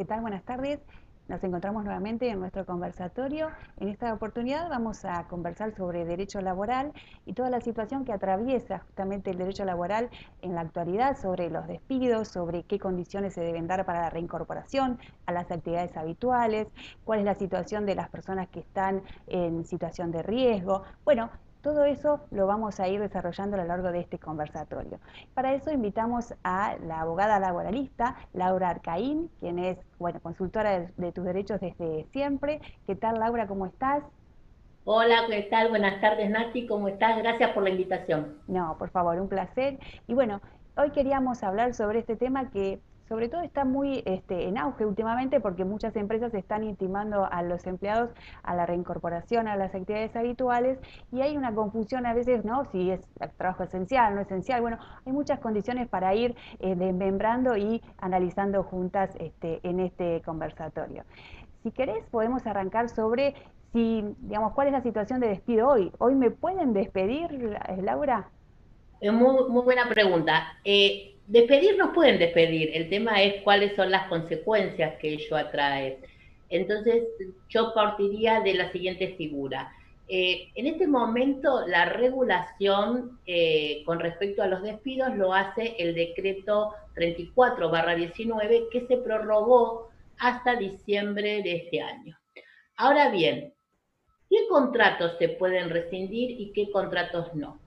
¿qué tal? Buenas tardes. Nos encontramos nuevamente en nuestro conversatorio. En esta oportunidad vamos a conversar sobre derecho laboral y toda la situación que atraviesa justamente el derecho laboral en la actualidad, sobre los despidos, sobre qué condiciones se deben dar para la reincorporación a las actividades habituales, cuál es la situación de las personas que están en situación de riesgo. Bueno, todo eso lo vamos a ir desarrollando a lo largo de este conversatorio. Para eso invitamos a la abogada laboralista Laura Arcaín, quien es, bueno, consultora de tus derechos desde siempre. ¿Qué tal, Laura? ¿Cómo estás? Hola, ¿qué tal? Buenas tardes, Nati, ¿cómo estás? Gracias por la invitación. No, por favor, un placer. Y bueno, hoy queríamos hablar sobre este tema que sobre todo está muy en auge últimamente porque muchas empresas están intimando a los empleados a la reincorporación a las actividades habituales y hay una confusión a veces, ¿no? Si es trabajo esencial, no esencial. Bueno, hay muchas condiciones para ir desmembrando y analizando juntas en este conversatorio. Si querés, podemos arrancar sobre si, digamos, cuál es la situación de despido hoy. ¿Hoy me pueden despedir, Laura? Muy buena pregunta. Despedir nos pueden despedir, el tema es cuáles son las consecuencias que ello atrae. Entonces, yo partiría de la siguiente figura. En este momento, la regulación con respecto a los despidos lo hace el decreto 34/19 que se prorrogó hasta diciembre de este año. Ahora bien, ¿qué contratos se pueden rescindir y qué contratos no?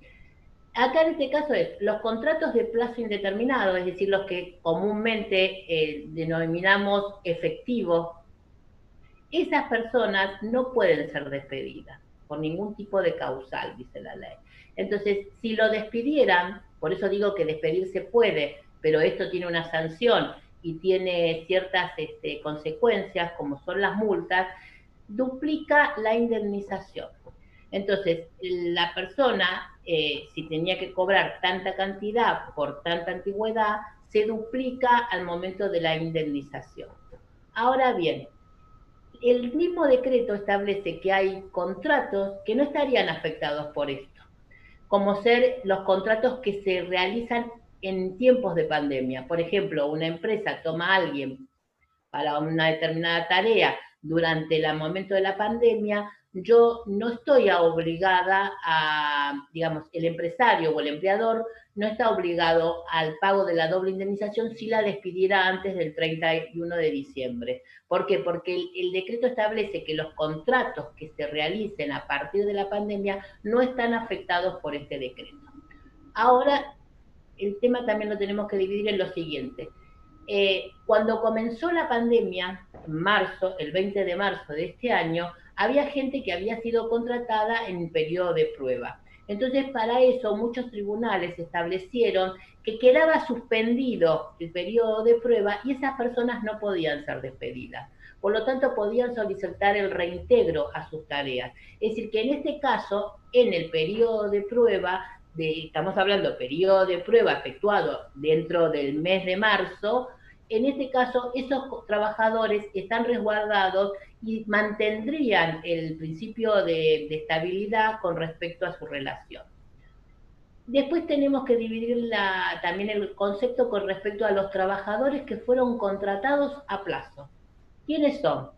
Acá en este caso es los contratos de plazo indeterminado, es decir, los que comúnmente denominamos efectivos. Esas personas no pueden ser despedidas por ningún tipo de causal, dice la ley. Entonces, si lo despidieran, por eso digo que despedir se puede, pero esto tiene una sanción y tiene ciertas consecuencias, como son las multas, duplica la indemnización. Entonces, la persona, si tenía que cobrar tanta cantidad por tanta antigüedad, se duplica al momento de la indemnización. Ahora bien, el mismo decreto establece que hay contratos que no estarían afectados por esto, como ser los contratos que se realizan en tiempos de pandemia. Por ejemplo, una empresa toma a alguien para una determinada tarea durante el momento de la pandemia, yo no estoy obligada a, digamos, el empresario o el empleador no está obligado al pago de la doble indemnización si la despidiera antes del 31 de diciembre. ¿Por qué? Porque el decreto establece que los contratos que se realicen a partir de la pandemia no están afectados por este decreto. Ahora, el tema también lo tenemos que dividir en lo siguiente. Cuando comenzó la pandemia, en marzo, el 20 de marzo de este año, había gente que había sido contratada en un periodo de prueba. Entonces, para eso, muchos tribunales establecieron que quedaba suspendido el periodo de prueba y esas personas no podían ser despedidas. Por lo tanto, podían solicitar el reintegro a sus tareas. Es decir, que en este caso, en el periodo de prueba, estamos hablando de periodo de prueba efectuado dentro del mes de marzo, en este caso esos trabajadores están resguardados y mantendrían el principio de estabilidad con respecto a su relación. Después tenemos que dividir también el concepto con respecto a los trabajadores que fueron contratados a plazo. ¿Quiénes son?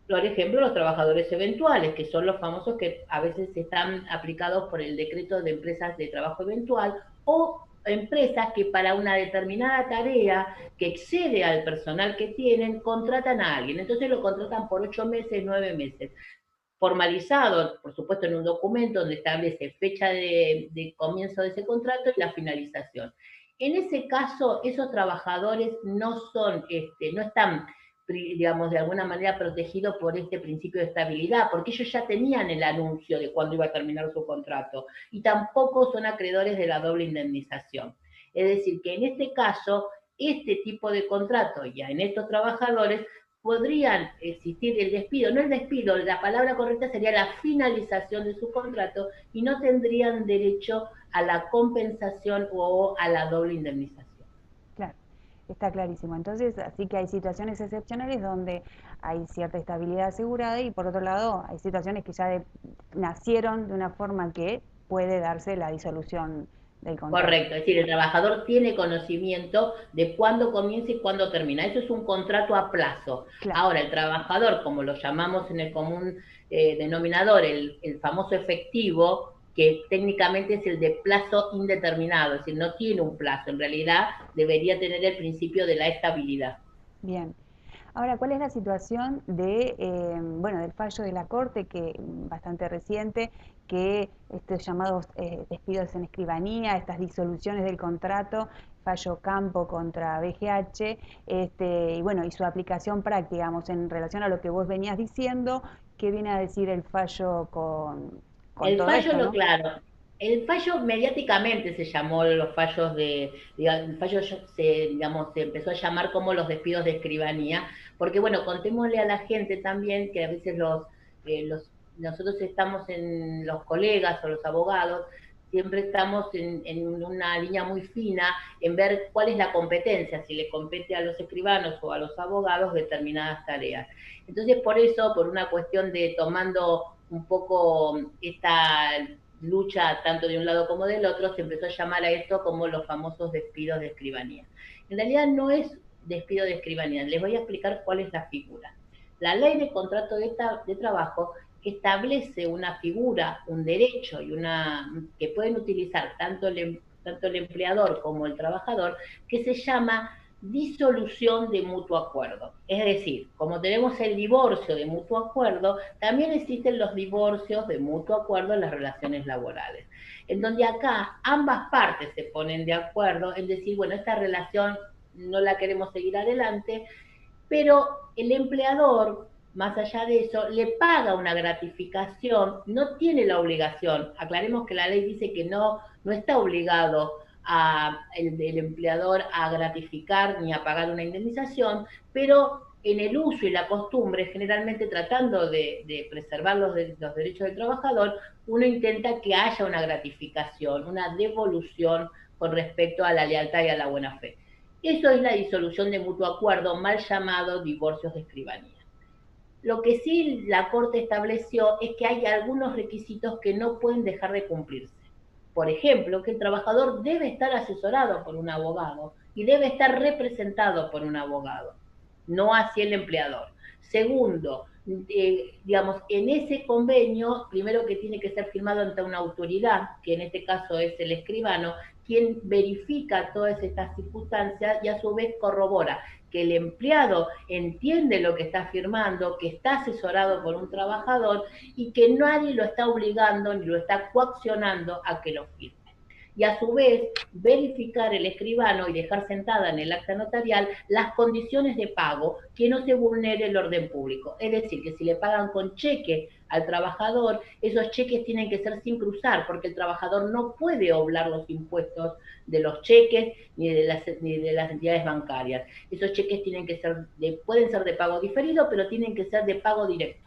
Por ejemplo, los trabajadores eventuales, que son los famosos que a veces están aplicados por el decreto de empresas de trabajo eventual, o empresas que para una determinada tarea que excede al personal que tienen, contratan a alguien. Entonces lo contratan por 8 meses, 9 meses. Formalizado, por supuesto, en un documento donde establece fecha de comienzo de ese contrato y la finalización. En ese caso, esos trabajadores no son, no están, digamos, de alguna manera protegidos por este principio de estabilidad, porque ellos ya tenían el anuncio de cuándo iba a terminar su contrato y tampoco son acreedores de la doble indemnización. Es decir, que en este caso, este tipo de contrato ya en estos trabajadores podrían existir el despido, no el despido, la palabra correcta sería la finalización de su contrato y no tendrían derecho a la compensación o a la doble indemnización. Claro, está clarísimo. Entonces, así que hay situaciones excepcionales donde hay cierta estabilidad asegurada y por otro lado hay situaciones que ya nacieron de una forma que puede darse la disolución del contrato. Correcto, es decir, el trabajador tiene conocimiento de cuándo comienza y cuándo termina. Eso es un contrato a plazo. Claro, Ahora, el trabajador, como lo llamamos en el común denominador, el famoso efectivo, que técnicamente es el de plazo indeterminado, es decir, no tiene un plazo, en realidad debería tener el principio de la estabilidad. bien. Ahora, ¿cuál es la situación de, bueno, del fallo de la Corte, que bastante reciente, que estos llamados despidos en escribanía, estas disoluciones del contrato, fallo Campo contra BGH, y bueno, y su aplicación práctica, digamos, en relación a lo que vos venías diciendo, ¿qué viene a decir el fallo con El todo fallo, esto, lo no? claro, el fallo mediáticamente se llamó los fallos digamos, el fallo se, digamos, se empezó a llamar como los despidos de escribanía, porque bueno, contémosle a la gente también que a veces nosotros estamos en los colegas o los abogados, siempre estamos en una línea muy fina en ver cuál es la competencia, si le compete a los escribanos o a los abogados determinadas tareas. Entonces, por eso, por una cuestión de tomando un poco esta lucha tanto de un lado como del otro, se empezó a llamar a esto como los famosos despidos de escribanía. En realidad no es despido de escribanía, les voy a explicar cuál es la figura. La ley de contrato de trabajo establece una figura, un derecho y que pueden utilizar tanto el empleador como el trabajador, que se llama disolución de mutuo acuerdo. Es decir, como tenemos el divorcio de mutuo acuerdo, también existen los divorcios de mutuo acuerdo en las relaciones laborales, en donde acá ambas partes se ponen de acuerdo en decir, bueno, esta relación no la queremos seguir adelante, pero el empleador, más allá de eso, le paga una gratificación, no tiene la obligación. Aclaremos que la ley dice que no está obligado el empleador a gratificar ni a pagar una indemnización, pero en el uso y la costumbre, generalmente tratando de preservar los derechos del trabajador, uno intenta que haya una gratificación, una devolución con respecto a la lealtad y a la buena fe. Eso es la disolución de mutuo acuerdo, mal llamado divorcios de escribanía. Lo que sí la Corte estableció es que hay algunos requisitos que no pueden dejar de cumplirse. Por ejemplo, que el trabajador debe estar asesorado por un abogado y debe estar representado por un abogado, no así el empleador. Segundo, digamos, en ese convenio, primero que tiene que ser firmado ante una autoridad, que en este caso es el escribano, quien verifica todas estas circunstancias y a su vez corrobora que el empleado entiende lo que está firmando, que está asesorado por un trabajador y que nadie lo está obligando ni lo está coaccionando a que lo firme. Y a su vez verificar el escribano y dejar sentada en el acta notarial las condiciones de pago, que no se vulnere el orden público. Es decir, que si le pagan con cheque al trabajador, esos cheques tienen que ser sin cruzar, porque el trabajador no puede oblar los impuestos de los cheques ni de las entidades bancarias. Esos cheques tienen que pueden ser de pago diferido, pero tienen que ser de pago directo.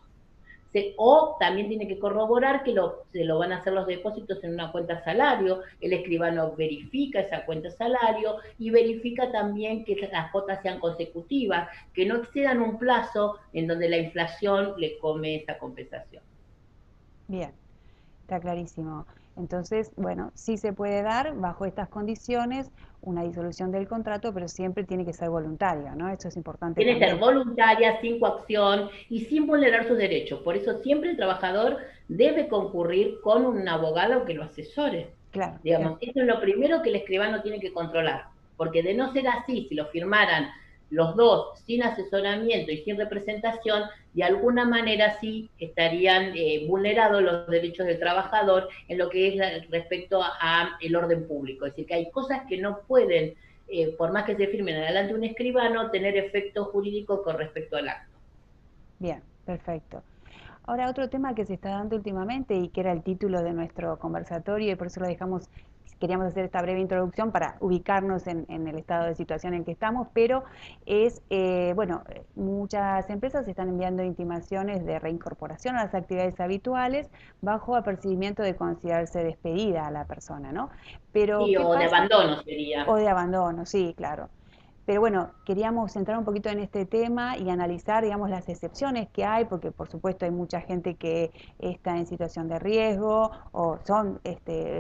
O también tiene que corroborar que se lo van a hacer los depósitos en una cuenta salario, el escribano verifica esa cuenta salario y verifica también que las cuotas sean consecutivas, que no excedan un plazo en donde la inflación le come esa compensación. Bien. Está clarísimo. Entonces, bueno, sí se puede dar bajo estas condiciones una disolución del contrato, pero siempre tiene que ser voluntaria, ¿no? Esto es importante Tiene que ser también. voluntaria, sin coacción y sin vulnerar sus derechos. Por eso siempre el trabajador debe concurrir con un abogado que lo asesore. Claro, Digamos, eso es lo primero que el escribano tiene que controlar, porque de no ser así, si lo firmaran los dos sin asesoramiento y sin representación, de alguna manera sí estarían vulnerados los derechos del trabajador en lo que es respecto a el orden público. Es decir, que hay cosas que no pueden, por más que se firmen adelante un escribano, tener efecto jurídico con respecto al acto. bien, perfecto. Ahora, otro tema que se está dando últimamente y que era el título de nuestro conversatorio y por eso lo dejamos, queríamos hacer esta breve introducción para ubicarnos en el estado de situación en que estamos, pero es, bueno, muchas empresas están enviando intimaciones de reincorporación a las actividades habituales bajo apercibimiento de considerarse despedida a la persona, ¿no? Pero, Sí, ¿qué o de pasa? abandono sería. O de abandono, sí, claro. Pero bueno, queríamos centrar un poquito en este tema y analizar, digamos, las excepciones que hay, porque por supuesto hay mucha gente que está en situación de riesgo o son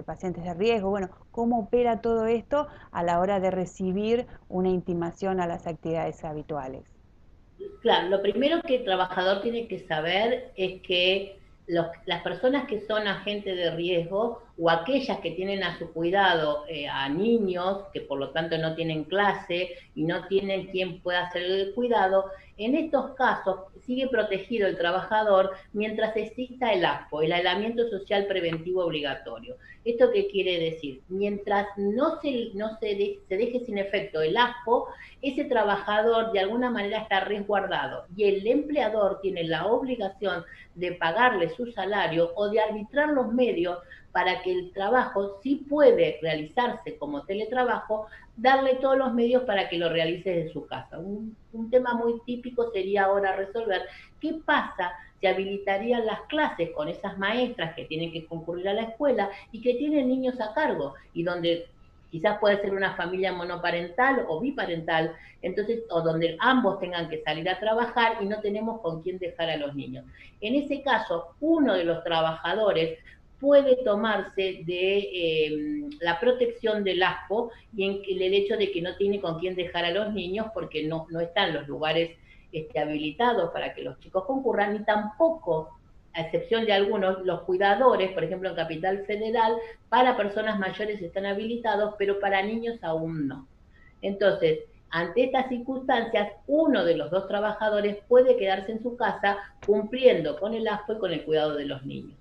pacientes de riesgo. Bueno, ¿cómo opera todo esto a la hora de recibir una intimación a las actividades habituales? Claro, lo primero que el trabajador tiene que saber es que las personas que son agentes de riesgo o aquellas que tienen a su cuidado a niños que por lo tanto no tienen clase y no tienen quien pueda hacer el cuidado, en estos casos sigue protegido el trabajador mientras exista el ASPO, el aislamiento social preventivo obligatorio. ¿Esto qué quiere decir? Mientras se deje sin efecto el ASPO, ese trabajador de alguna manera está resguardado y el empleador tiene la obligación de pagarle su salario o de arbitrar los medios para que el trabajo, si puede realizarse como teletrabajo, darle todos los medios para que lo realice desde su casa. Un tema muy típico sería ahora resolver qué pasa si habilitarían las clases con esas maestras que tienen que concurrir a la escuela y que tienen niños a cargo y donde quizás puede ser una familia monoparental o biparental, entonces, o donde ambos tengan que salir a trabajar y no tenemos con quién dejar a los niños. En ese caso, uno de los trabajadores puede tomarse de la protección del ASPO y en el hecho de que no tiene con quién dejar a los niños porque no están los lugares habilitados para que los chicos concurran, ni tampoco, a excepción de algunos, los cuidadores, por ejemplo en Capital Federal, para personas mayores están habilitados, pero para niños aún no. Entonces, ante estas circunstancias, uno de los dos trabajadores puede quedarse en su casa cumpliendo con el ASPO y con el cuidado de los niños.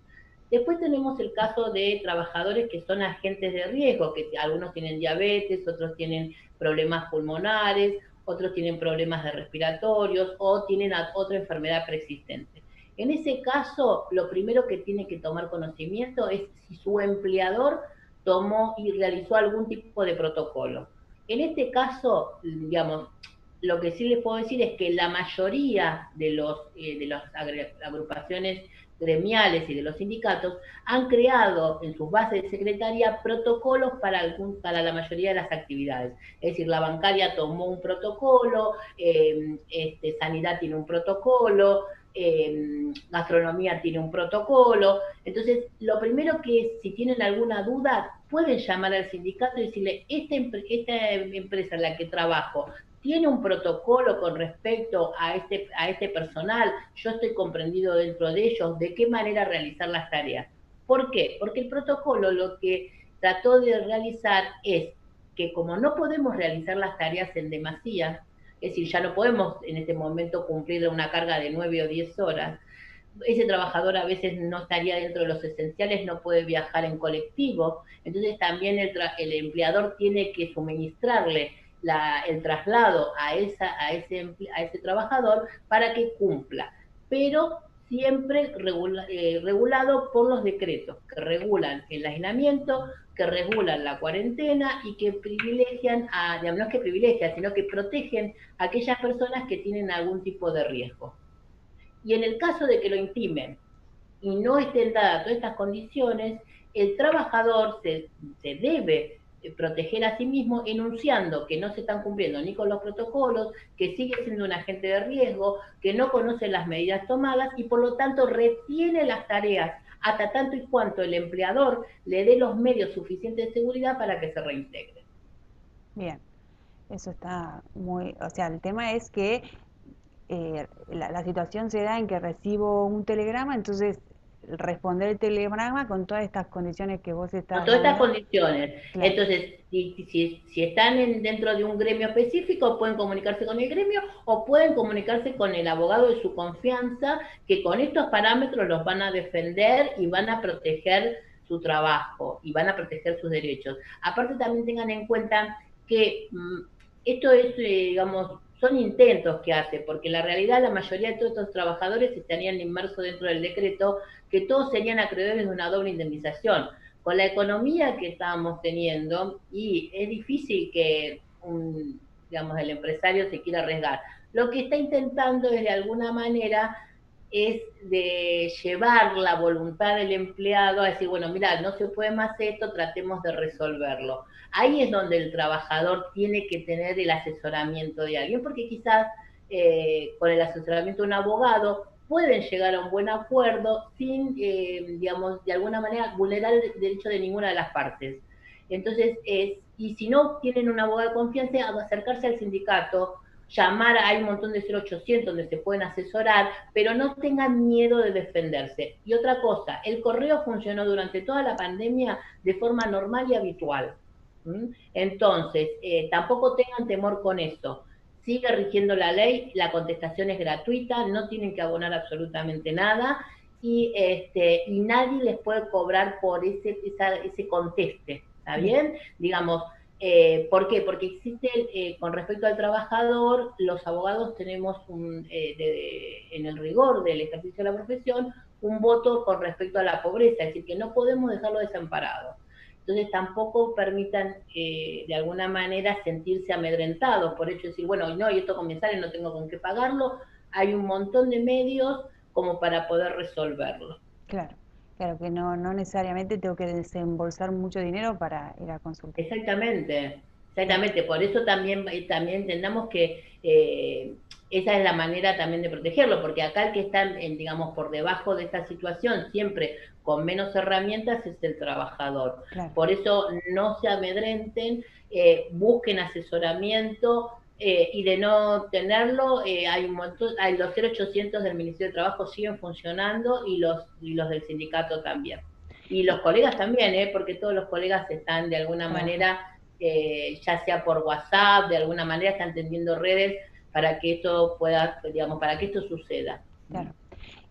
Después tenemos el caso de trabajadores que son agentes de riesgo, que algunos tienen diabetes, otros tienen problemas pulmonares, otros tienen problemas de respiratorios o tienen otra enfermedad preexistente. En ese caso, lo primero que tiene que tomar conocimiento es si su empleador tomó y realizó algún tipo de protocolo. En este caso, digamos, lo que sí les puedo decir es que la mayoría de las agrupaciones gremiales y de los sindicatos han creado en sus bases de secretaría protocolos para la mayoría de las actividades. Es decir, la bancaria tomó un protocolo, sanidad tiene un protocolo, gastronomía tiene un protocolo. Entonces, lo primero que es, si tienen alguna duda, pueden llamar al sindicato y decirle, esta empresa en la que trabajo tiene un protocolo con respecto a este personal, yo estoy comprendido dentro de ellos, de qué manera realizar las tareas. ¿Por qué? Porque el protocolo lo que trató de realizar es que como no podemos realizar las tareas en demasía, es decir, ya no podemos en este momento cumplir una carga de 9 o 10 horas, ese trabajador a veces no estaría dentro de los esenciales, no puede viajar en colectivo, entonces también el empleador tiene que suministrarle el traslado a ese trabajador para que cumpla, pero siempre regulado por los decretos que regulan el aislamiento, que regulan la cuarentena y que privilegian, digamos, no es que privilegian, sino que protegen a aquellas personas que tienen algún tipo de riesgo. Y en el caso de que lo intimen y no estén dadas todas estas condiciones, el trabajador se debe proteger a sí mismo enunciando que no se están cumpliendo ni con los protocolos, que sigue siendo un agente de riesgo, que no conoce las medidas tomadas y por lo tanto retiene las tareas hasta tanto y cuanto el empleador le dé los medios suficientes de seguridad para que se reintegre. Bien, eso está muy, o sea, el tema es que la situación se da en que recibo un telegrama, entonces responder el telegrama con todas estas condiciones que vos Con estás todas estas dando. condiciones. Claro, Entonces, si están dentro de un gremio específico, pueden comunicarse con el gremio o pueden comunicarse con el abogado de su confianza, que con estos parámetros los van a defender y van a proteger su trabajo y van a proteger sus derechos. Aparte, también tengan en cuenta que esto es, digamos, son intentos que hace, porque en la realidad la mayoría de todos estos trabajadores estarían inmersos dentro del decreto, que todos serían acreedores de una doble indemnización con la economía que estábamos teniendo y es difícil que digamos, el empresario se quiera arriesgar. Lo que está intentando es de alguna manera es de llevar la voluntad del empleado a decir, bueno, mira, no se puede más esto, tratemos de resolverlo. Ahí es donde el trabajador tiene que tener el asesoramiento de alguien, porque quizás con el asesoramiento de un abogado pueden llegar a un buen acuerdo sin, digamos, de alguna manera vulnerar el derecho de ninguna de las partes. Entonces, y si no tienen un abogado de confianza, acercarse al sindicato, llamar, hay un montón de 0800 donde se pueden asesorar, pero no tengan miedo de defenderse. Y otra cosa, el correo funcionó durante toda la pandemia de forma normal y habitual. Entonces, tampoco tengan temor con eso. Sigue rigiendo la ley, la contestación es gratuita, no tienen que abonar absolutamente nada y nadie les puede cobrar por ese conteste, ¿está bien? Digamos, ¿por qué? Porque existe, con respecto al trabajador, los abogados tenemos en el rigor del ejercicio de la profesión, un voto con respecto a la pobreza, es decir, que no podemos dejarlo desamparado. Entonces tampoco permitan de alguna manera sentirse amedrentados por hecho de decir, bueno, no, y esto comienza y no tengo con qué pagarlo. Hay un montón de medios como para poder resolverlo. Claro, claro que no necesariamente tengo que desembolsar mucho dinero para ir a consulta. Exactamente, Claro, exactamente. Por eso también entendamos que esa es la manera también de protegerlo, porque acá el que está, digamos, por debajo de esta situación, siempre con menos herramientas, es el trabajador. claro. Por eso no se amedrenten, busquen asesoramiento. Y de no tenerlo, hay un montón, hay los 0800 del Ministerio de Trabajo siguen funcionando y los del sindicato también. Y los colegas también, porque todos los colegas están de alguna Trabajan. manera, ya sea por WhatsApp, de alguna manera están tendiendo redes para que esto pueda, digamos, para que esto suceda. Claro.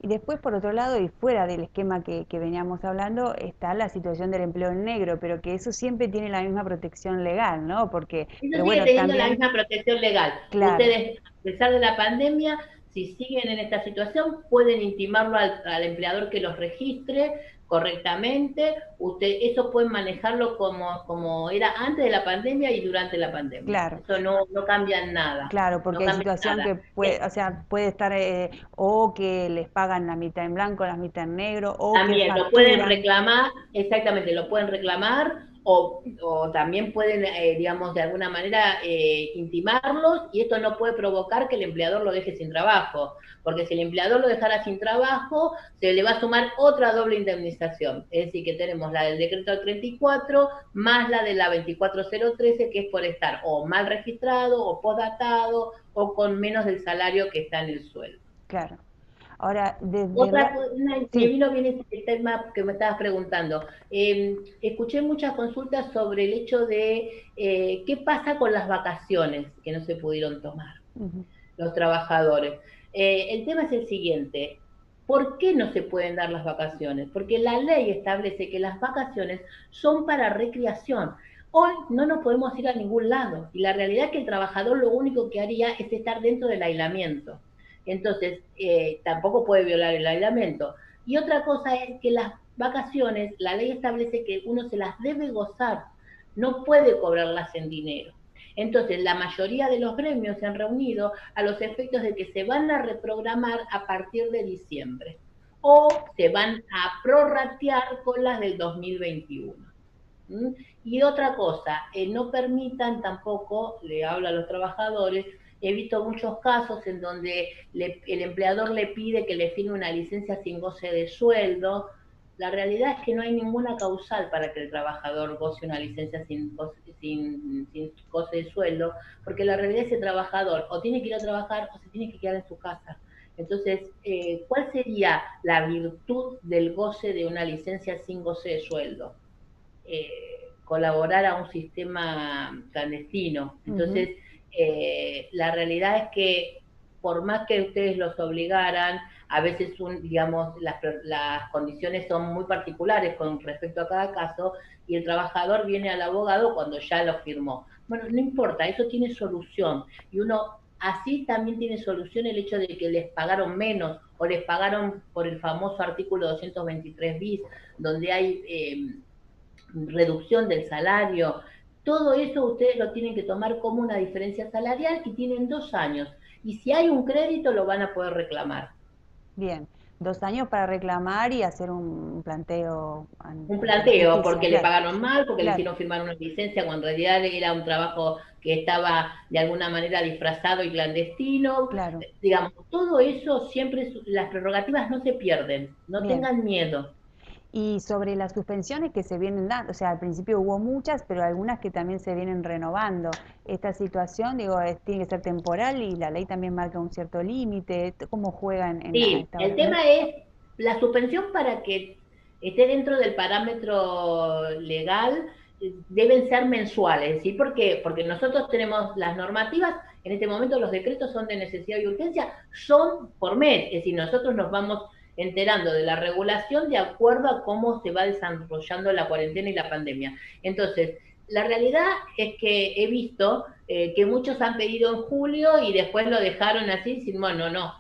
Y después, por otro lado, y fuera del esquema que veníamos hablando, está la situación del empleo en negro, pero que eso siempre tiene la misma protección legal, ¿no? Porque, Eso pero sigue bueno, teniendo la también, misma protección legal. claro, Ustedes, a pesar de la pandemia, si siguen en esta situación, pueden intimarlo al empleador que los registre correctamente. Eso pueden manejarlo como era antes de la pandemia y durante la pandemia. claro, Eso no cambia en nada. claro, No porque hay cambia situación nada. que puede, o sea, puede estar, o que les pagan la mitad en blanco, la mitad en negro, o que También lo pueden facturan, reclamar, exactamente, lo pueden reclamar o también pueden, digamos, de alguna manera intimarlos y esto no puede provocar que el empleador lo deje sin trabajo, porque si el empleador lo dejara sin trabajo, se le va a sumar otra doble indemnización. Es decir, que tenemos la del decreto 34 más la de la 24013, que es por estar o mal registrado o postdatado o con menos del salario que está en el sueldo. claro. Ahora, Me sí. vino bien este tema que me estabas preguntando. Escuché muchas consultas sobre el hecho de qué pasa con las vacaciones que no se pudieron tomar Ujú. los trabajadores. El tema es el siguiente. ¿Por qué no se pueden dar las vacaciones? Porque la ley establece que las vacaciones son para recreación. Hoy no nos podemos ir a ningún lado y la realidad es que el trabajador lo único que haría es estar dentro del aislamiento. Entonces, tampoco puede violar el aislamiento. Y otra cosa es que las vacaciones, la ley establece que uno se las debe gozar, no puede cobrarlas en dinero. Entonces, la mayoría de los gremios se han reunido a los efectos de que se van a reprogramar a partir de diciembre o se van a prorratear con las del 2021. Y otra cosa, no permitan tampoco, le hablo a los trabajadores, he visto muchos casos en donde el empleador le pide que le firme una licencia sin goce de sueldo. La realidad es que no hay ninguna causal para que el trabajador goce una licencia sin goce de sueldo, porque la realidad es que el trabajador o tiene que ir a trabajar o se tiene que quedar en su casa. Entonces, ¿cuál sería la virtud del goce de una licencia sin goce de sueldo? Colaborar a un sistema clandestino. Ujú. Entonces, la realidad es que por más que ustedes los obligaran, a veces, digamos, las condiciones son muy particulares con respecto a cada caso y el trabajador viene al abogado cuando ya lo firmó. Bueno, no importa, eso tiene solución y uno así también tiene solución el hecho de que les pagaron menos o les pagaron por el famoso artículo 223 bis, donde hay reducción del salario, todo eso ustedes lo tienen que tomar como una diferencia salarial y tienen 2 años. Y si hay un crédito lo van a poder reclamar. Bien, 2 años para reclamar y hacer un planteo Un ante la planteo, justicia, porque le claro, pagaron mal, porque le claro, hicieron firmar una licencia, cuando en realidad era un trabajo que estaba de alguna manera disfrazado y clandestino. claro. Digamos, todo eso siempre, las prerrogativas no se pierden, no Bien. tengan miedo. Y sobre las suspensiones que se vienen dando, o sea, al principio hubo muchas, pero algunas que también se vienen renovando. Esta situación, digo, tiene que ser temporal y la ley también marca un cierto límite. ¿Cómo juegan a Sí, esta el hora? tema es la suspensión para que esté dentro del parámetro legal, deben ser mensuales, ¿sí? ¿Por qué? Porque nosotros tenemos las normativas, en este momento los decretos son de necesidad y urgencia, son por mes, es decir, nosotros nos vamos enterando de la regulación de acuerdo a cómo se va desarrollando la cuarentena y la pandemia. Entonces, la realidad es que he visto que muchos han pedido en julio y después lo dejaron así, sin, bueno, no,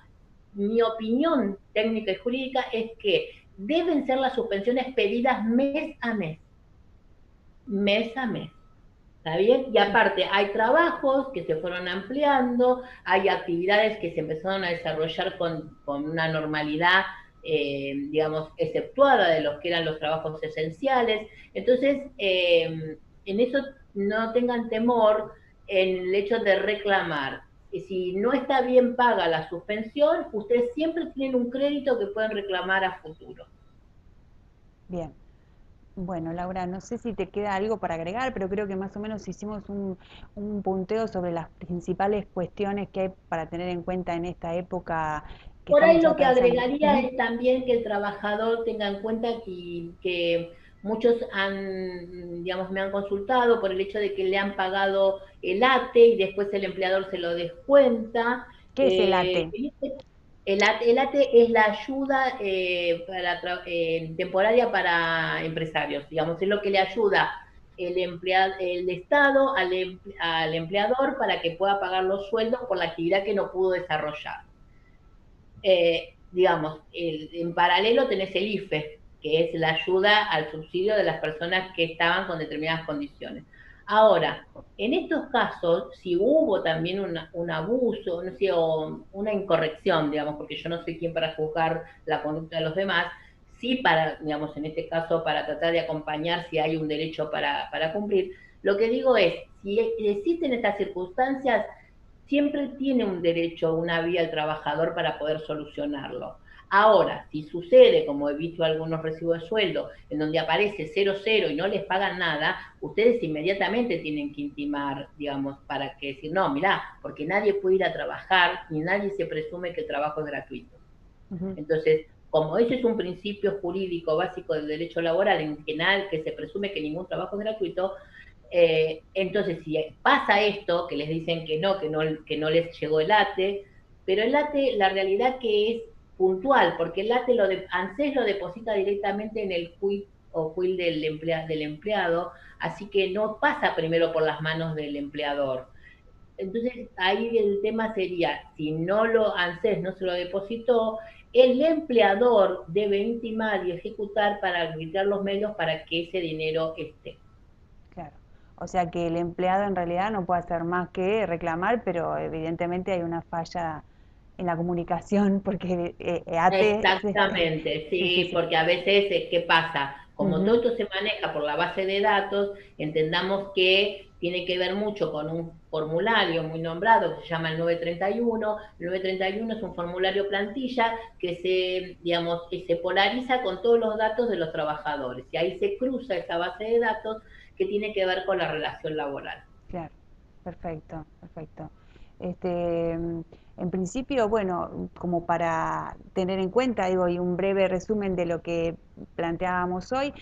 mi opinión técnica y jurídica es que deben ser las suspensiones pedidas mes a mes, mes a mes. ¿Está bien? Y Sí, aparte, hay trabajos que se fueron ampliando, hay actividades que se empezaron a desarrollar con una normalidad, digamos, exceptuada de los que eran los trabajos esenciales. Entonces, en eso no tengan temor en el hecho de reclamar. Y si no está bien paga la suspensión, ustedes siempre tienen un crédito que pueden reclamar a futuro. bien. Bueno, Laura, no sé si te queda algo para agregar, pero creo que más o menos hicimos un punteo sobre las principales cuestiones que hay para tener en cuenta en esta época que Por ahí estamos lo que atravesando. agregaría Ujú. es también que el trabajador tenga en cuenta que muchos han, digamos, me han consultado por el hecho de que le han pagado el ATE y después el empleador se lo descuenta. ¿Qué es el ATE? El ATE es la ayuda temporaria para empresarios, digamos, es lo que le ayuda el Estado al empleador para que pueda pagar los sueldos por la actividad que no pudo desarrollar. Digamos, en paralelo tenés el IFE, que es la ayuda al subsidio de las personas que estaban con determinadas condiciones. Ahora, en estos casos, si hubo también un abuso, no sé, o una incorrección, digamos, porque yo no soy quien para juzgar la conducta de los demás, sí para, digamos, en este caso, para tratar de acompañar si hay un derecho para cumplir, lo que digo es, si existen estas circunstancias, siempre tiene un derecho, una vía el trabajador para poder solucionarlo. Ahora, si sucede, como he visto algunos recibos de sueldo, en donde aparece 00 y no les pagan nada, ustedes inmediatamente tienen que intimar, digamos, para que decir, no, mirá, porque nadie puede ir a trabajar ni nadie se presume que el trabajo es gratuito. Ujú. Entonces, como ese es un principio jurídico básico del derecho laboral, en general, que se presume que ningún trabajo es gratuito, entonces, si pasa esto, que les dicen que no les llegó el ATE, pero el ATE, la realidad que es puntual, porque el ATE ANSES lo deposita directamente en el QUIL o QUIL del empleado, así que no pasa primero por las manos del empleador. Entonces, ahí el tema sería, si no lo ANSES no se lo depositó, el empleador debe intimar y ejecutar para arbitrar los medios para que ese dinero esté. Claro. O sea que el empleado en realidad no puede hacer más que reclamar, pero evidentemente hay una falla en la comunicación porque ATE, sí, Exactamente, sí, sí, sí, sí. porque a veces, ¿qué pasa? Como todo Ujú. esto se maneja por la base de datos, entendamos que tiene que ver mucho con un formulario muy nombrado que se llama el 931. El 931 es un formulario plantilla que se, digamos, que se polariza con todos los datos de los trabajadores y ahí se cruza esa base de datos que tiene que ver con la relación laboral. Claro, perfecto, perfecto. En principio, bueno, como para tener en cuenta, digo, y un breve resumen de lo que planteábamos hoy,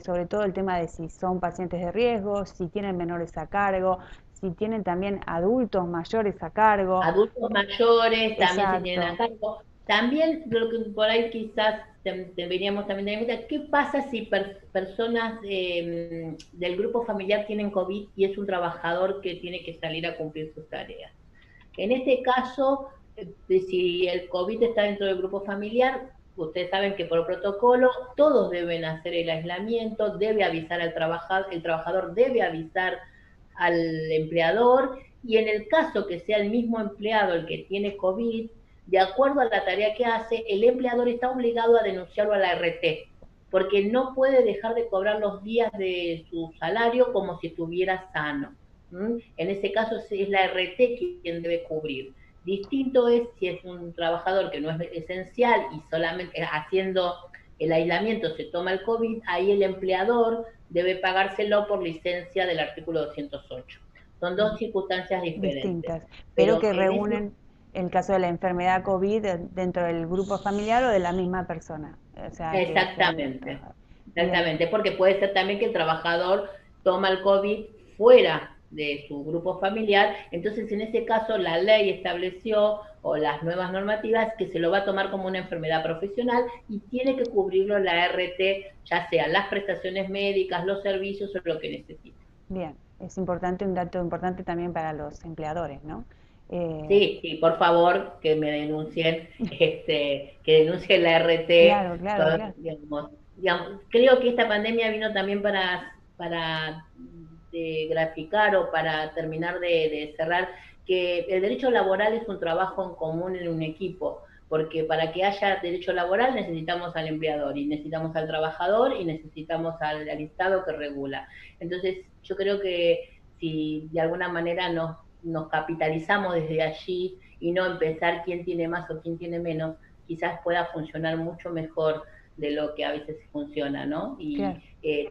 sobre todo el tema de si son pacientes de riesgo, si tienen menores a cargo, si tienen también adultos mayores a cargo. Adultos mayores también se tienen a Exacto, cargo. También lo que por ahí quizás deberíamos también tener en cuenta, ¿qué pasa si personas del grupo familiar tienen COVID y es un trabajador que tiene que salir a cumplir sus tareas? En este caso, si el COVID está dentro del grupo familiar, ustedes saben que por protocolo todos deben hacer el aislamiento, debe avisar al trabajador, el trabajador debe avisar al empleador y en el caso que sea el mismo empleado el que tiene COVID, de acuerdo a la tarea que hace, el empleador está obligado a denunciarlo a la RT, porque no puede dejar de cobrar los días de su salario como si estuviera sano. En ese caso es la RT quien debe cubrir. Distinto es si es un trabajador que no es esencial y solamente haciendo el aislamiento se toma el COVID, ahí el empleador debe pagárselo por licencia del artículo 208. Son dos circunstancias diferentes. Distintas, pero Pero que en ese, reúnen el caso de la enfermedad COVID dentro del grupo familiar o de la misma persona. O sea, que sea el exactamente, trabajador. Bien, exactamente, porque puede ser también que el trabajador toma el COVID fuera de su grupo familiar, entonces en ese caso la ley estableció o las nuevas normativas que se lo va a tomar como una enfermedad profesional y tiene que cubrirlo la RT, ya sea las prestaciones médicas, los servicios o lo que necesite. bien. Es importante, un dato importante también para los empleadores, ¿no? Eh, Sí, sí, por favor, que me denuncien, que denuncien la RT, claro, claro, claro. digamos, creo que esta pandemia vino también para graficar o para terminar de cerrar que el derecho laboral es un trabajo en común en un equipo, porque para que haya derecho laboral necesitamos al empleador y necesitamos al trabajador y necesitamos al Estado que regula. Entonces, yo creo que si de alguna manera nos capitalizamos desde allí y no empezar quién tiene más o quién tiene menos, quizás pueda funcionar mucho mejor de lo que a veces funciona, ¿no? Y Claro.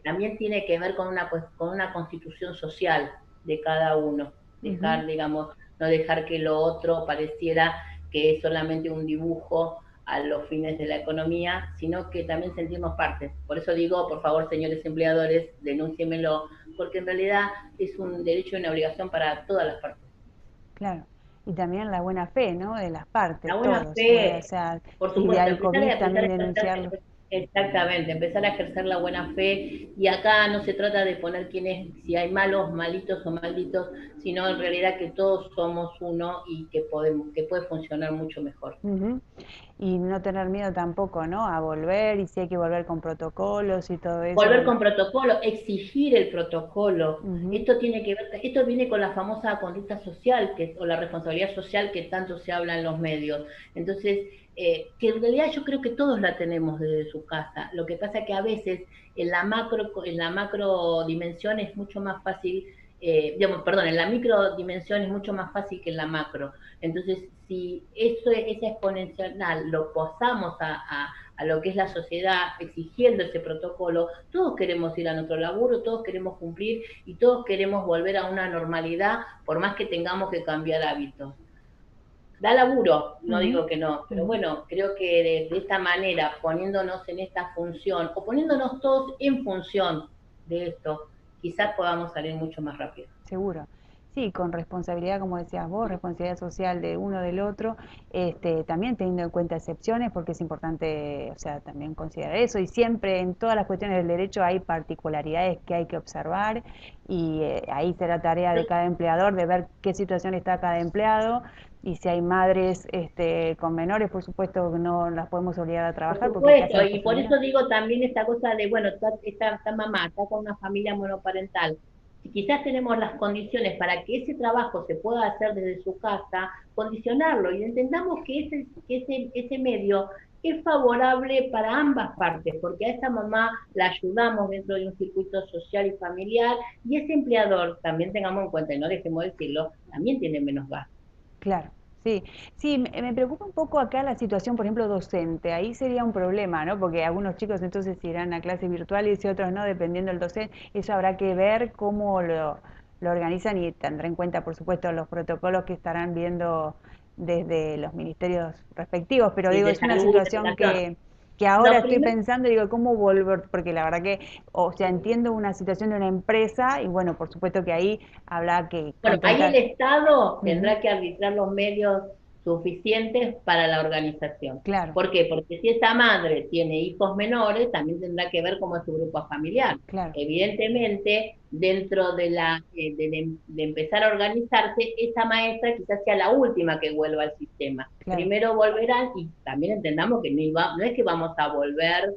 también tiene que ver con una constitución social de cada uno, Ujú. dejar, digamos, no dejar que lo otro pareciera que es solamente un dibujo a los fines de la economía, sino que también sentimos parte. Por eso digo, por favor, señores empleadores, denúncienmelo, porque en realidad es un derecho y una obligación para todas las partes. Claro. Y también la buena fe, ¿no? De las partes, La buena todos. O fe, sea, por si supuesto, hay COVID, empezar también a ejercer, denunciarlo. exactamente, empezar a ejercer la buena fe. Y acá no se trata de poner quién es, si hay malos, malitos o malditos, sino en realidad que todos somos uno y que podemos, que puede funcionar mucho mejor. Ujú. Y no tener miedo tampoco, ¿no? A volver, y si hay que volver con protocolos y todo eso, Volver bueno. con protocolo, exigir el protocolo. Ujú. Esto tiene que ver, esto viene con la famosa conducta social o la responsabilidad social que tanto se habla en los medios. Entonces, que en realidad yo creo que todos la tenemos desde su casa. Lo que pasa que a veces en la macro dimensión es mucho más fácil, digamos, perdón, en la micro dimensión es mucho más fácil que en la macro. Entonces, si eso, esa exponencial lo posamos a lo que es la sociedad exigiendo ese protocolo, todos queremos ir a nuestro laburo, todos queremos cumplir y todos queremos volver a una normalidad por más que tengamos que cambiar hábitos. Da laburo, no Ujú. digo que no, pero Ujú. bueno, creo que de esta manera, poniéndonos en esta función o poniéndonos todos en función de esto, quizás podamos salir mucho más rápido. Seguro. Sí, con responsabilidad, como decías vos, responsabilidad social de uno del otro, también teniendo en cuenta excepciones, porque es importante, o sea, también considerar eso, y siempre en todas las cuestiones del derecho hay particularidades que hay que observar, y ahí será tarea de cada empleador de ver qué situación está cada empleado, y si hay madres con menores, por supuesto que no las podemos obligar a Por trabajar porque hay que hacer supuesto, y por responsabilidad. eso digo también esta cosa de, bueno, esta mamá está con una familia monoparental. Si quizás tenemos las condiciones para que ese trabajo se pueda hacer desde su casa, condicionarlo y entendamos ese medio es favorable para ambas partes, porque a esa mamá la ayudamos dentro de un circuito social y familiar y ese empleador, también tengamos en cuenta, y no dejemos de decirlo, también tiene menos gastos. Claro, sí. Sí, me preocupa un poco acá la situación, por ejemplo, docente. Ahí sería un problema, ¿no? Porque algunos chicos entonces irán a clases virtuales y otros no, dependiendo del docente. Eso habrá que ver cómo lo organizan y tendrá en cuenta, por supuesto, los protocolos que estarán viendo desde los ministerios respectivos. Pero Y digo, de es una salud, de situación educación. que ahora Lo estoy primero pensando, digo, ¿cómo volver? Porque la verdad que, o sea, entiendo una situación de una empresa y bueno, por supuesto que ahí habrá que Bueno, ahí el contentar. Estado Ujú. tendrá que arbitrar los medios suficientes para la organización. Claro, ¿Por qué? Porque si esa madre tiene hijos menores, también tendrá que ver cómo es su grupo familiar. claro. Evidentemente, dentro de empezar a organizarse, esa maestra quizás sea la última que vuelva al sistema. Claro. Primero volverán y también entendamos que no es que vamos a volver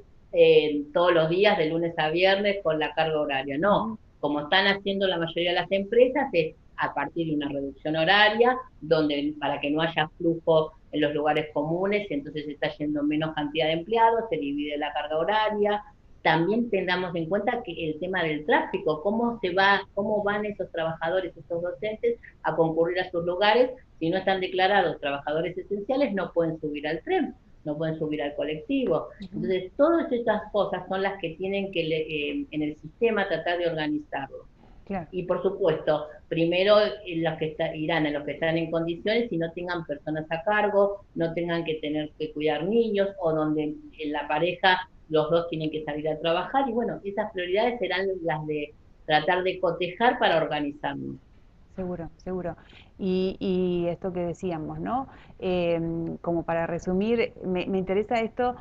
todos los días de lunes a viernes con la carga horaria, no. Ujú. Como están haciendo la mayoría de las empresas, es a partir de una reducción horaria, donde para que no haya flujo en los lugares comunes, entonces se está yendo menos cantidad de empleados, se divide la carga horaria. También tengamos en cuenta que el tema del tráfico, cómo van esos trabajadores, esos docentes a concurrir a sus lugares, si no están declarados trabajadores esenciales, no pueden subir al tren, no pueden subir al colectivo. Ujú. Entonces, todas estas cosas son las que tienen que en el sistema tratar de organizarlo. Claro, Y por supuesto, primero irán a los que están en condiciones y no tengan personas a cargo, no tengan que tener que cuidar niños, o donde en la pareja los dos tienen que salir a trabajar. Y bueno, esas prioridades serán las de tratar de cotejar para organizarnos. seguro, seguro. Y esto que decíamos, ¿no? Como para resumir, me interesa esto,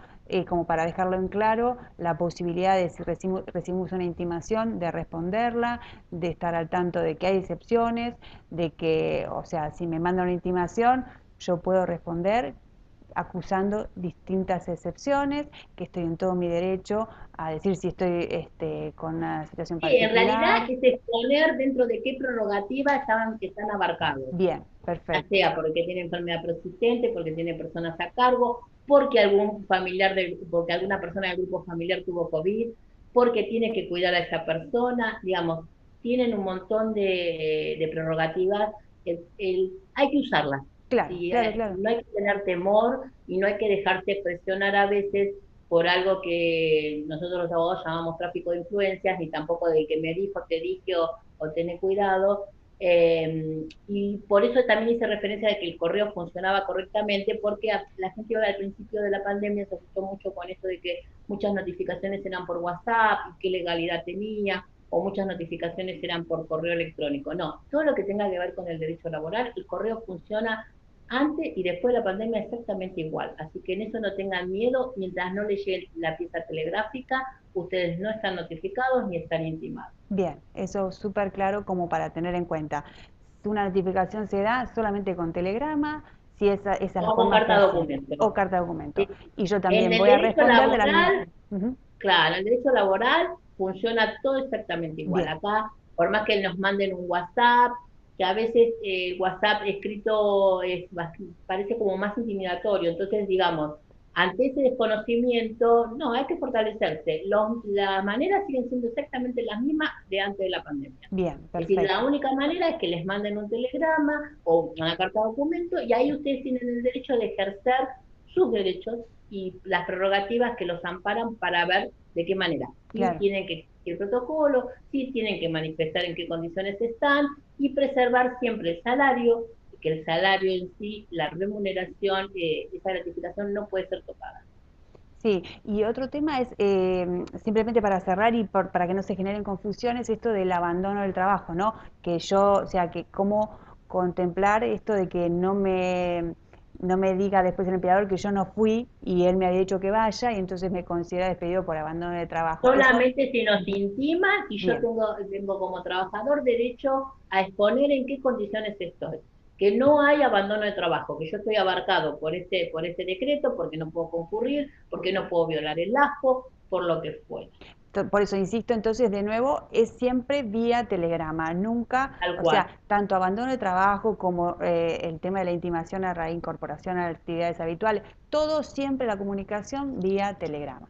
como para dejarlo en claro, la posibilidad de si recibimos una intimación, de responderla, de estar al tanto de que hay excepciones, de que, o sea, si me mandan una intimación, yo puedo responder acusando distintas excepciones, que estoy en todo mi derecho a decir si estoy con una situación Sí, en realidad particular. es exponer dentro de qué prerrogativa están abarcados, Bien, ya perfecto. sea porque tiene enfermedad persistente, porque tiene personas a cargo, porque porque alguna persona del grupo familiar tuvo COVID, porque tiene que cuidar a esa persona, digamos, tienen un montón de prerrogativas, hay que usarlas, Claro, ¿sí? claro, claro. No hay que tener temor y no hay que dejarse presionar a veces por algo que nosotros los abogados llamamos tráfico de influencias, ni tampoco de que me dijo, te dije o tené cuidado, y por eso también hice referencia de que el correo funcionaba correctamente, porque la gente al principio de la pandemia se asustó mucho con esto de que muchas notificaciones eran por WhatsApp y qué legalidad tenía, o muchas notificaciones eran por correo electrónico. No, todo lo que tenga que ver con el derecho laboral, el correo funciona antes y después de la pandemia exactamente igual. Así que en eso no tengan miedo, mientras no les llegue la pieza telegráfica, ustedes no están notificados ni están intimados. Bien, eso es súper claro como para tener en cuenta. Si una notificación se da solamente con telegrama, si esa es la Como forma carta fehaciente o documento. carta de documento. Y yo En también el voy a derecho responder de la misma. laboral, Ujú. claro, el derecho laboral funciona todo exactamente igual. Bien, Acá, por más que nos manden un WhatsApp, que a veces WhatsApp escrito parece como más intimidatorio, entonces digamos, ante ese desconocimiento, no, hay que fortalecerse. Las maneras siguen siendo exactamente las mismas de antes de la pandemia. bien, Es decir, la perfecto. única manera es que les manden un telegrama o una carta de documento y ahí ustedes tienen el derecho de ejercer sus derechos y las prerrogativas que los amparan para ver de qué manera. Si Claro. tienen que seguir el protocolo, si tienen que manifestar en qué condiciones están y preservar siempre el salario, que el salario en sí, la remuneración, esa gratificación no puede ser tocada. Sí, y otro tema es, simplemente para cerrar y para que no se generen confusiones, esto del abandono del trabajo, ¿no? Que yo, o sea, que cómo contemplar esto de que no me diga después el empleador que yo no fui y él me había dicho que vaya y entonces me considera despedido por abandono de trabajo. Eso, Solamente si nos ujú, intiman y yo bien, tengo como trabajador derecho a exponer en qué condiciones estoy. Que no hay abandono de trabajo, que yo estoy abarcado por este decreto, porque no puedo concurrir, porque no puedo violar el lajo, por lo que fuera. por eso insisto, entonces de nuevo, es siempre vía telegrama, nunca, Tal o cual. sea, tanto abandono de trabajo como el tema de la intimación a reincorporación a las actividades habituales, todo siempre la comunicación vía telegrama.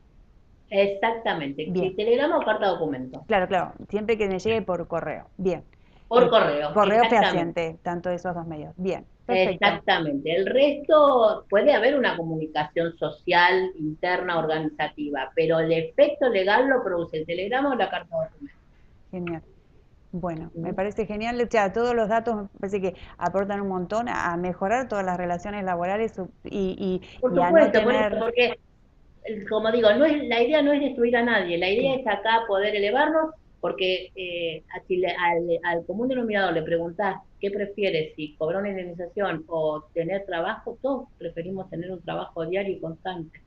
Exactamente. Bien, Si telegrama o carta documento. claro, claro, siempre que me llegue por correo. Bien, Por correo, correo exactamente. fehaciente, tanto de esos dos medios. Bien, perfecto. Exactamente. El resto puede haber una comunicación social interna organizativa, pero el efecto legal lo produce el telegrama o la carta documento. Genial. Bueno, me ¿Mm? parece genial, o sea, todos los datos me parece que aportan un montón a mejorar todas las relaciones laborales Por y a no supuesto, por eso, tener. porque como digo, la idea no es destruir a nadie, la idea Claro, es acá poder elevarnos, porque si al común denominador le preguntás qué prefieres, si cobrar una indemnización o tener trabajo, todos preferimos tener un trabajo diario y constante.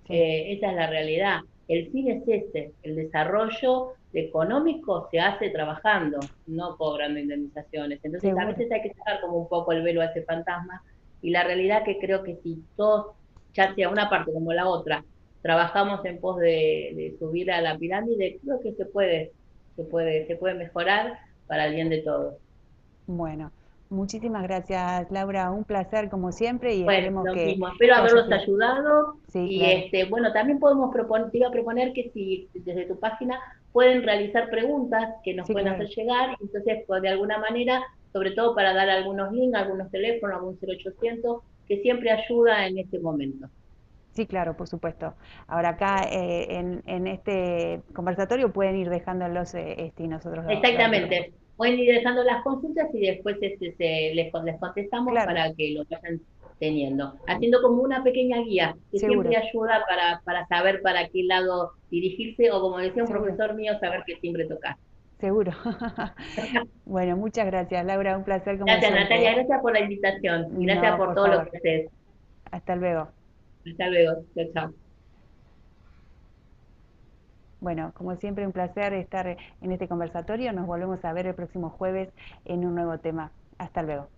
sí, Esa es la realidad. El fin es este, el desarrollo económico se hace trabajando, no cobrando indemnizaciones. Entonces a seguro. veces hay que sacar como un poco el velo a ese fantasma y la realidad que creo que si todos, ya sea una parte como la otra, trabajamos en pos de subir a la pirámide, creo que se puede mejorar para el bien de todos. Bueno, muchísimas gracias, Laura. Un placer como siempre y Bueno, esperemos lo mismo, espero que haya haberlos sido. ayudado Sí, y claro. bueno, también podemos proponer, te iba a proponer que si desde tu página pueden realizar preguntas que nos Sí, pueden hacer claro. llegar, entonces pues, de alguna manera, sobre todo para dar algunos links, algunos teléfonos, algún 0800, que siempre ayuda en este momento. Sí, claro, por supuesto. Ahora acá en este conversatorio pueden ir dejándolos y nosotros lo recogemos. Exactamente. Pueden ir dejando las consultas y después les contestamos Claro, para que lo vayan teniendo. Haciendo como una pequeña guía que siempre seguro, ayuda para saber para qué lado dirigirse o como decía un seguro, profesor mío, saber qué timbre tocar. seguro. Bueno, muchas gracias, Laura. Un placer como Gracias siempre. Natalia, ¿Eh? gracias por la invitación y gracias No, por por todo lo favor. que haces. Hasta luego. Hasta luego. Chao, chao. Bueno, como siempre, un placer estar en este conversatorio. Nos volvemos a ver el próximo jueves en un nuevo tema. Hasta luego.